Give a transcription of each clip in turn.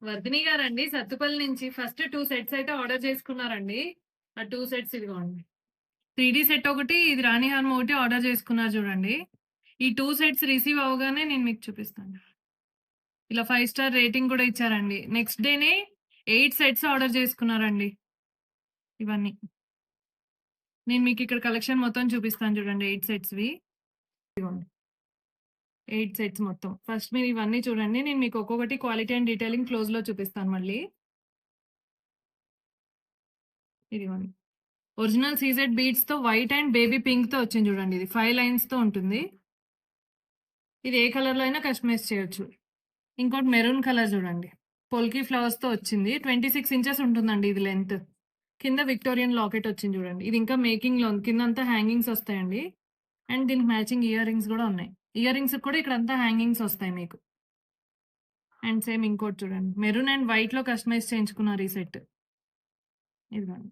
వర్ధిని గారండి సత్తుపల్లి నుంచి first 2 sets అయితే ఆర్డర్ చేసుకున్నారండి. ఆ 2 సెట్స్ ఇదిగోండి. 3 సెట్ ఒకటి, ఇది రాణి హారం ఒకటి ఆర్డర్ చేసుకున్నారు చూడండి. ఈ 2 సెట్స్ రిసీవ్ అవ్వగానే నేను మీకు చూపిస్తాను. ఇలా 5 స్టార్ రేటింగ్ కూడా ఇచ్చారండి. నెక్స్ట్ డేనే 8 సెట్స్ ఆర్డర్ చేసుకున్నారండి ఇవన్నీ. నేను మీకు ఇక్కడ కలెక్షన్ మొత్తం చూపిస్తాను చూడండి 8 సెట్స్‌వి. ఇదిగోండి. 8 సెట్స్ మొత్తం. ఫస్ట్ మీరు ఇవన్నీ చూడండి. నేను మీకు ఒక్కొక్కటి క్వాలిటీ అండ్ డీటెయిలింగ్ క్లోజ్‌లో చూపిస్తాను మళ్ళీ. ఇదిగోండి. ఒరిజినల్ సీజెడ్ బీడ్స్‌తో వైట్ అండ్ బేబీ పింక్‌తో వచ్చింది చూడండి ఇది. 5 లైన్స్‌తో ఉంటుంది. ఇది ఏ కలర్‌లో అయినా కస్టమైజ్ చేయొచ్చు. ఇంకోటి మెరూన్ కలర్ చూడండి. పొల్కీ ఫ్లవర్స్‌తో వచ్చింది. 26 ఇంచెస్ ఉంటుందండి ఇది లెంత్. కింద విక్టోరియన్ లాకెట్ వచ్చింది చూడండి. ఇది ఇంకా మేకింగ్‌లో ఉంది. కిందంతా హ్యాంగింగ్స్ వస్తాయండి. అండ్ దీనికి మ్యాచింగ్ ఇయర్ రింగ్స్ కూడా ఉన్నాయి. ఇయర్ రింగ్స్ కూడా ఇక్కడంతా హ్యాంగింగ్స్ వస్తాయి మీకు. అండ్ సేమ్ ఇంకోటి చూడండి. మెరూన్ అండ్ వైట్‌లో కస్టమైజ్ చేయించుకున్నారు ఈ సెట్. ఇదిగోండి.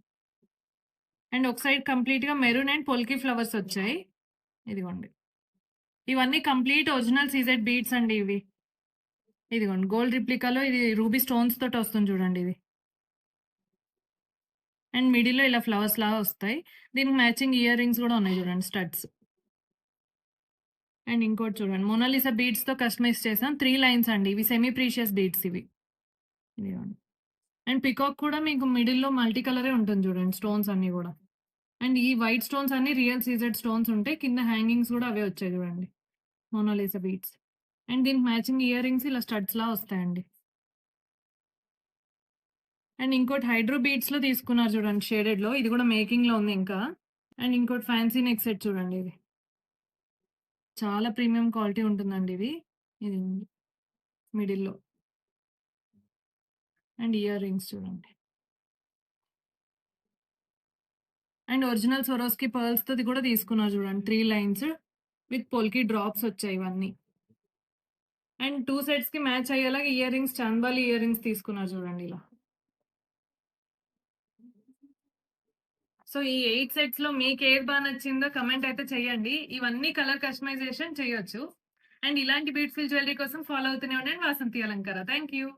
అండ్ ఒక సైడ్ కంప్లీట్‌గా మెరూన్ అండ్ పొల్కీ ఫ్లవర్స్ వచ్చాయి. ఇదిగోండి. ఇవన్నీ కంప్లీట్ ఒరిజినల్ సీజెడ్ బీడ్స్ అండి ఇవి. ఇదిగోండి. గోల్డ్ రిప్లికాలో ఇది రూబీ స్టోన్స్ తోటి వస్తుంది చూడండి ఇది. అండ్ మిడిల్‌లో ఇలా ఫ్లవర్స్ లాగా వస్తాయి. దీనికి మ్యాచింగ్ ఇయర్ రింగ్స్ కూడా ఉన్నాయి చూడండి స్టడ్స్. అండ్ ఇంకోటి చూడండి. మోనాలిసా బీడ్స్‌తో కస్టమైజ్ చేసాం. 3 లైన్స్ అండి. ఇవి సెమీ ప్రీషియస్ బీడ్స్ ఇవి. ఇదిగోండి. అండ్ పికాక్ కూడా మీకు మిడిల్‌లో మల్టీ కలరే ఉంటుంది చూడండి స్టోన్స్ అన్నీ గూడా. అండ్ ఈ వైట్ స్టోన్స్ అన్నీ రియల్ సీజెడ్ స్టోన్స్ ఉంటాయి. కింద హ్యాంగింగ్స్ కూడా అవే వచ్చాయి చూడండి. Mona Lisa beads. అండ్ దీనికి మ్యాచింగ్ ఇయర్ రింగ్స్ ఇలా స్టడ్స్‌లా వస్తాయండి. అండ్ ఇంకోటి హైడ్రో బీడ్స్‌లో తీసుకున్నారు చూడండి షేడెడ్‌లో. ఇది కూడా మేకింగ్‌లో ఉంది ఇంకా. అండ్ ఇంకోటి ఫ్యాన్సీ నెక్ సెట్ చూడండి ఇది. చాలా ప్రీమియం క్వాలిటీ ఉంటుందండి ఇది. ఇది ఉంది మిడిల్‌లో. అండ్ ఇయర్ రింగ్స్ చూడండి. అండ్ ఒరిజినల్ స్వరోస్‌కి పర్ల్స్‌తోది కూడా తీసుకున్నారు చూడండి. 3 లైన్స్ విత్ పోల్కి డ్రాప్స్ వచ్చాయి ఇవన్నీ. అండ్ 2 సెట్స్‌కి మ్యాచ్ అయ్యేలాగా ear rings chandbali ear rings తీసుకున్నారు చూడండి ఇలా. సో ఈ 8 సెట్స్‌లో మీకేది బా నచ్చిందో కమెంట్ అయితే చేయండి. ఇవన్నీ కలర్ కస్టమైజేషన్ చేయొచ్చు. అండ్ ఇలాంటి బ్యూటిఫుల్ జ్యువెల్లరీ కోసం ఫాలో అవుతూనే ఉండండి వాసంతి అలంకార. Thank you.